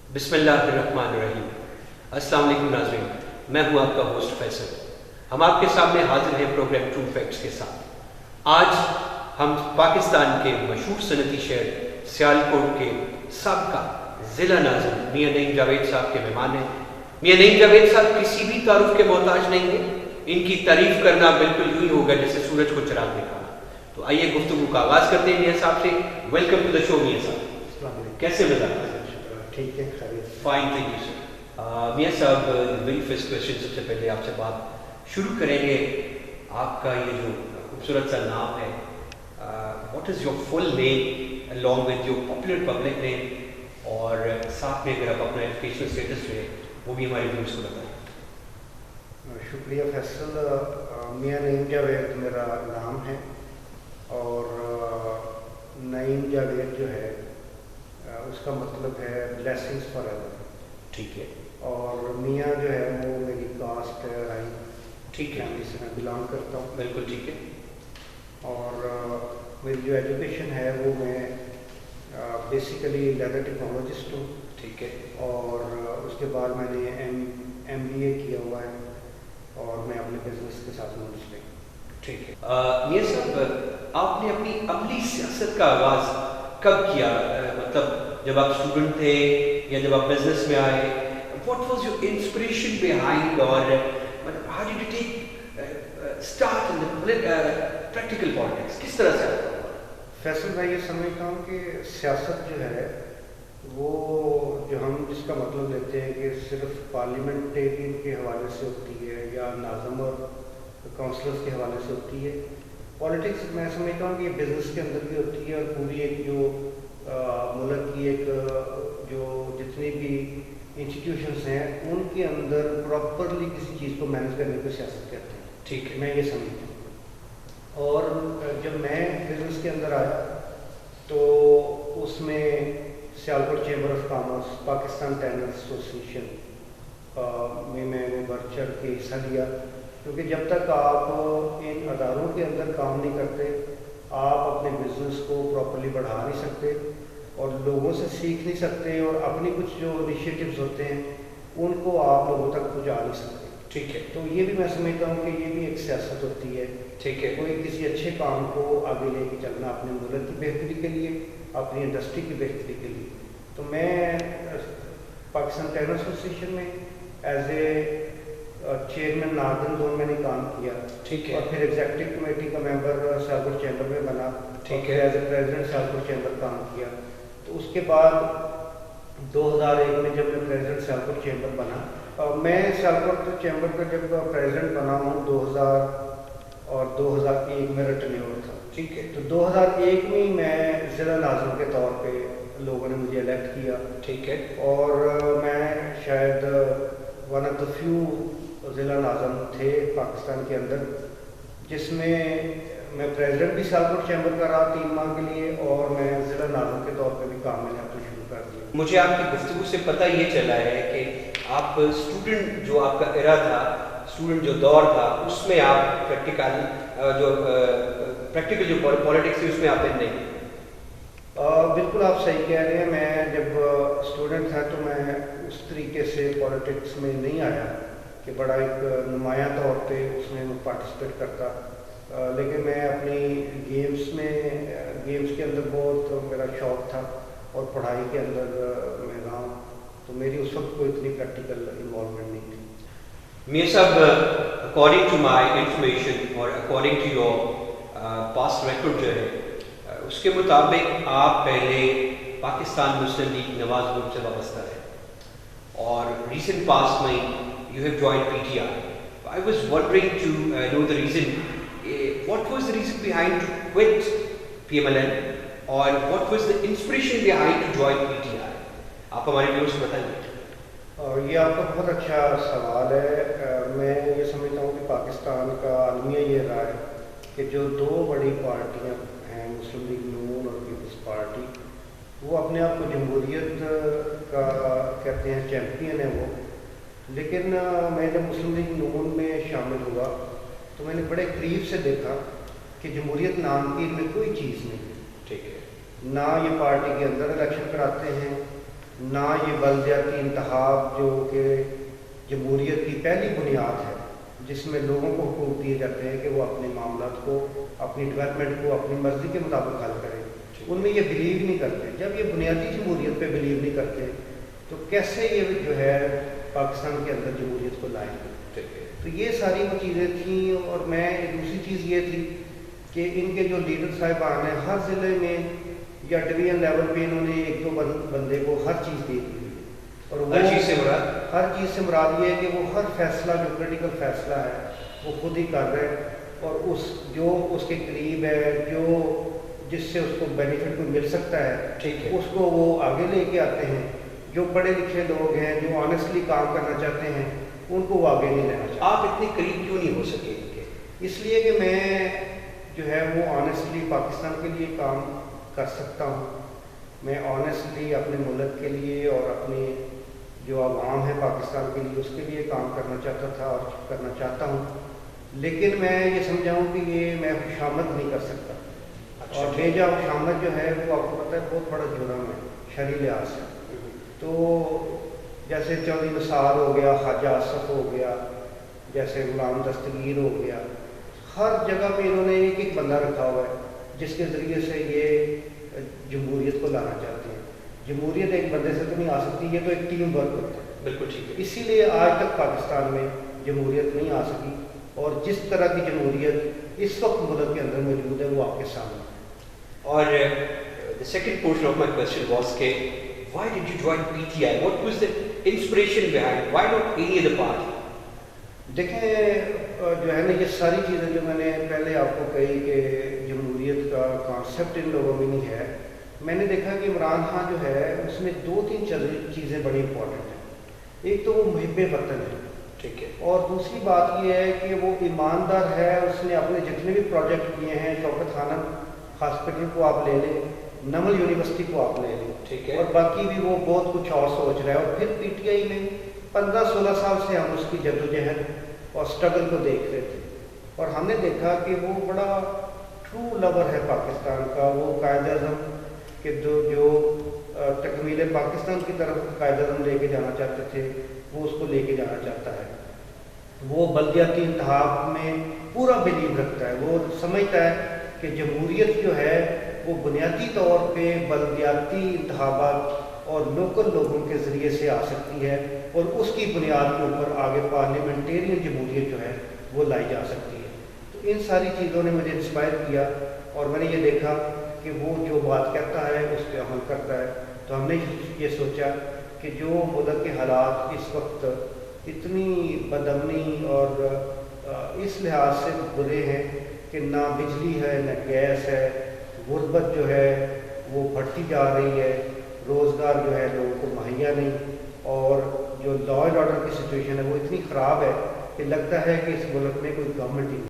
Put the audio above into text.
بسم اللہ الرحمن الرحیم۔ السلام علیکم ناظرین، میں ہوں آپ کا ہوسٹ فیصل۔ ہم آپ کے سامنے حاضر ہیں پروگرام ٹرو فیکٹس کے ساتھ۔ آج ہم پاکستان کے مشہور صنعتی شہر سیالکوٹ کے سابقہ ضلع ناظم میاں نعیم جاوید صاحب کے مہمان ہیں۔ میاں نعیم جاوید صاحب کسی بھی تعارف کے محتاج نہیں ہیں، ان کی تعریف کرنا بالکل یوں ہی ہوگا جیسے سورج کو چراغ دکھانا۔ تو آئیے گفتگو کا آغاز کرتے ہیں میاں صاحب سے۔ ویلکم ٹو دا شو میاں صاحب۔ السلام علیکم۔ کیسے مزاج؟ ٹھیک ہے، خیریت۔ Fine, thank you sir. میاں صاحب، ویری فرسٹ کویشچن، سب سے پہلے آپ سے بات شروع کریں گے۔ آپ کا یہ جو خوبصورت سا نام ہے، what is your full name along with your popular public name، اور ساتھ میں اگر آپ اپنا ایجوکیشنل اسٹیٹس جو ہے وہ بھی ہمارے ویورز کو بتائیں۔ شکریہ فیصل۔ میاں نعیم جاوید میرا نام ہے، اور نعیم جاوید جو ہے اس کا مطلب ہے بلیسنگس فار ایور۔ ٹھیک ہے۔ اور میاں جو ہے وہ میری کاسٹ ہے، رائی ٹھیک ہے، فیملی سے میں بلانگ کرتا ہوں۔ بالکل ٹھیک ہے۔ اور میری جو ایجوکیشن ہے وہ میں بیسیکلی لیدر ٹیکنالوجسٹ ہوں، ٹھیک ہے۔ اور اس کے بعد میں نے ایم بی اے کیا ہوا ہے، اور میں اپنے بزنس کے ساتھ منسلک ہوں۔ ٹھیک ہے۔ میاں صاحب، آپ نے اپنی عملی سیاست کا آغاز کب کیا؟ مطلب جب آپ اسٹوڈنٹ تھے یا جب آپ بزنس میں آئے؟ What was your inspiration behind, اور how did you take start in practical politics? کس طرح سے آپ کو؟ فیصل، میں یہ سمجھتا ہوں کہ سیاست جو ہے وہ جو ہم جس کا مطلب لیتے ہیں کہ صرف پارلیمنٹیرین کے حوالے سے ہوتی ہے یا ناظم اور کونسلرس کے حوالے سے ہوتی ہے۔ پالیٹکس میں سمجھتا ہوں کہ یہ بزنس کے اندر بھی ہوتی ہے، اور پوری ایک جو ملک کی ایک جو جتنی بھی انسٹیٹیوشنس ہیں ان کے اندر پراپرلی کسی چیز کو مینیج کرنے کو سیاست کہتے ہیں۔ ٹھیک ہے، میں یہ سمجھتا ہوں۔ اور جب میں بزنس کے اندر آیا تو اس میں Sialkot chamber of commerce, Pakistan tanners association میں نے بڑھ چڑھ کے حصہ لیا، کیونکہ جب تک آپ ان اداروں کے اندر کام نہیں کرتے آپ اپنے بزنس کو پراپرلی بڑھا نہیں سکتے، اور لوگوں سے سیکھ نہیں سکتے، اور اپنی کچھ جو انیشیٹوز ہوتے ہیں ان کو آپ لوگوں تک پہنچا نہیں سکتے۔ ٹھیک ہے، تو یہ بھی میں سمجھتا ہوں کہ یہ بھی ایک سیاست ہوتی ہے۔ ٹھیک ہے، کوئی کسی اچھے کام کو آگے لے کے چلنا اپنے ملک کی بہتری کے لیے، اپنی انڈسٹری کی بہتری کے لیے۔ تو میں پاکستان ٹینرس ایسوسیشن میں as a chairman northern zone میں نے کام کیا، ٹھیک ہے، اور پھر ایگزیکٹو کمیٹی کا ممبر سیالکوٹ چیمبر میں بنا، ٹھیک ہے، as a president Sialkot chamber کام کیا۔ تو اس کے بعد 2001 میں جب میں پریزیڈنٹ سیالکوٹ چیمبر بنا، میں سیالکوٹ چیمبر کا جب پریزیڈنٹ بنا ہوں 2000 اور 2001 میں ٹرنیور تھا۔ ٹھیک ہے، تو 2001 میں میں ضلع ناظم کے طور پہ لوگوں نے مجھے الیکٹ کیا، ٹھیک ہے، اور میں شاید ون آف دا فیو ضلع ناظم تھے پاکستان کے اندر جس میں میں پریزیڈنٹ بھی سیالکوٹ چیمبر کا رہا 3 ماہ کے لیے، اور میں ضلع ناظم کے طور پہ بھی کام میں نے اپنا شروع کر دیا۔ مجھے آپ کی گفتگو سے پتہ یہ چلا ہے کہ آپ اسٹوڈنٹ جو آپ کا ایرا تھا، اسٹوڈنٹ جو دور تھا، اس میں آپ پریکٹیکل جو پالیٹکس تھی اس میں آپ نہیں۔ بالکل آپ صحیح کہہ رہے ہیں۔ میں جب اسٹوڈنٹ تھا تو میں اس طریقے سے پالیٹکس میں نہیں آیا کہ بڑا ایک نمایاں طور پہ اس میں پارٹیسپیٹ کرتا، لیکن میں اپنی گیمز کے اندر بہت میرا شوق تھا، اور پڑھائی کے اندر میں رہا ہوں، تو میری اس وقت کوئی اتنی پریکٹیکل انوالومنٹ نہیں تھی۔ میاں صاحب، اکارڈنگ ٹو مائی انفارمیشن اور according to your past record جو ہے اس کے مطابق آپ پہلے پاکستان مسلم لیگ نواز گروپ سے وابستہ ہے، اور ریسنٹ پاسٹ میں you have join P T I. I was wondering to know the reason, what was the reason behind to quit P M L N, اور what was the inspiration behind to join P T I? آپ ہمارے viewers کو بتائیے۔ اور یہ آپ کا بہت اچھا سوال ہے۔ میں یہ سمجھتا ہوں کہ پاکستان کا المیہ یہ رہا ہے کہ جو 2 بڑی پارٹیاں ہیں، مسلم لیگ نون اور پیپلز پارٹی، وہ اپنے آپ کو جمہوریت کا کہتے ہیں، چیمپئن ہے وہ، لیکن میں جب مسلم لیگ نون میں شامل ہوا تو میں نے بڑے قریب سے دیکھا کہ جمہوریت نام کی میں کوئی چیز نہیں ہے۔ ٹھیک ہے، نہ یہ پارٹی کے اندر الیکشن کراتے ہیں، نہ یہ بلدیاتی انتخاب جو کہ جمہوریت کی پہلی بنیاد ہے، جس میں لوگوں کو حقوق دیے جاتے ہیں کہ وہ اپنے معاملات کو، اپنی ڈیولپمنٹ کو اپنی مرضی کے مطابق حل کریں، ان میں یہ بلیو نہیں کرتے۔ جب یہ بنیادی جمہوریت پہ بلیو نہیں کرتے تو کیسے یہ جو ہے پاکستان کے اندر جمہوریت کو لائیں گے؟ تو یہ ساری وہ چیزیں تھیں۔ اور میں دوسری چیز یہ تھی کہ ان کے جو لیڈر صاحبان ہیں، ہر ضلع میں یا ڈویژن لیول پہ انہوں نے ایک دو بندے کو ہر چیز دے دی، اور وہ ہر چیز سے مراد ہر چیز سے مراد یہ ہے کہ وہ ہر فیصلہ جو کریٹیکل فیصلہ ہے وہ خود ہی کر رہے ہیں، اور اس کے قریب ہے، جس سے اس کو بینیفٹ کو مل سکتا ہے، ٹھیک ہے، اس کو وہ آگے لے کے آتے ہیں۔ جو پڑھے لکھے لوگ ہیں، جو آنیسٹلی کام کرنا چاہتے ہیں، ان کو وہ آگے نہیں لینا چاہتے۔ آپ اتنے قریب کیوں نہیں ہو سکے ان کے؟ اس لیے کہ میں جو ہے وہ آنیسٹلی پاکستان کے لیے کام کر سکتا ہوں، میں آنیسٹلی اپنے ملک کے لیے اور اپنی جو عوام ہے پاکستان کے لیے، اس کے لیے کام کرنا چاہتا تھا اور کرنا چاہتا ہوں، لیکن میں یہ سمجھاؤں کہ یہ میں خوشامد نہیں کر سکتا، اور بھیجا خوشامد جو ہے وہ آپ کو پتہ ہے بہت بڑا جرم ہے شرعی لحاظ سے۔ تو جیسے چودھری نثار ہو گیا، خواجہ آصف ہو گیا، جیسے غلام دستگیر ہو گیا، ہر جگہ پہ انہوں نے ایک بندہ رکھا ہوا ہے جس کے ذریعے سے یہ جمہوریت کو لانا چاہتے ہیں۔ جمہوریت ایک بندے سے تو نہیں آ سکتی، یہ تو ایک ٹیم ورک ہوتا ہے۔ بالکل ٹھیک ہے۔ اسی لیے آج تک پاکستان میں جمہوریت نہیں آ سکی، اور جس طرح کی جمہوریت اس وقت ملک کے اندر موجود ہے وہ آپ کے سامنے ہے۔ اور the second portion of my question was کہ why did you join PTI? What was the inspiration behind? Why not any other party? دیکھیں جو ہے نا یہ ساری چیزیں جو میں نے پہلے آپ کو کہی کہ جمہوریت کا کانسیپٹ ان لوگوں میں نہیں ہے، میں نے دیکھا کہ عمران خان جو ہے اس میں دو تین چیزیں بڑی امپورٹنٹ ہیں۔ ایک تو وہ محب وطن ہے، ٹھیک ہے، اور دوسری بات یہ ہے کہ وہ ایماندار ہے۔ اس نے اپنے جتنے بھی پروجیکٹ کیے ہیں، شوکت خانم ہاسپٹل کو آپ لے لیں، نمل یونیورسٹی کو آپ لے لیں، ٹھیک ہے، اور باقی بھی وہ بہت کچھ اور سوچ رہا ہے۔ اور پھر پی ٹی آئی میں 15-16 سال سے ہم اس کی جدوجہد اور اسٹرگل کو دیکھ رہے تھے، اور ہم نے دیکھا کہ وہ بڑا ٹرو لور ہے پاکستان کا۔ وہ قائد اعظم کے جو تکمیل پاکستان کی طرف قائد اعظم لے کے جانا چاہتے تھے، وہ اس کو لے کے جانا چاہتا ہے۔ وہ بلدیاتی انتخاب میں پورا بلیو رکھتا ہے، وہ سمجھتا ہے کہ جمہوریت جو ہے وہ بنیادی طور پہ بلدیاتی انتخابات اور لوکل لوگوں کے ذریعے سے آ سکتی ہے، اور اس کی بنیاد کے اوپر آگے پارلیمنٹیرین جمہوریت جو ہے وہ لائی جا سکتی ہے۔ تو ان ساری چیزوں نے مجھے انسپائر کیا، اور میں نے یہ دیکھا کہ وہ جو بات کہتا ہے اس پہ عمل کرتا ہے۔ تو ہم نے یہ سوچا کہ جو ملک کے حالات اس وقت اتنی بدامنی اور اس لحاظ سے برے ہیں کہ نہ بجلی ہے، نہ گیس ہے، غربت جو ہے وہ بڑھتی جا رہی ہے، روزگار جو ہے لوگوں کو مہیا نہیں، اور جو لا اینڈ آرڈر کی سچویشن ہے وہ اتنی خراب ہے کہ لگتا ہے کہ اس ملک میں کوئی گورنمنٹ ہی نہیں۔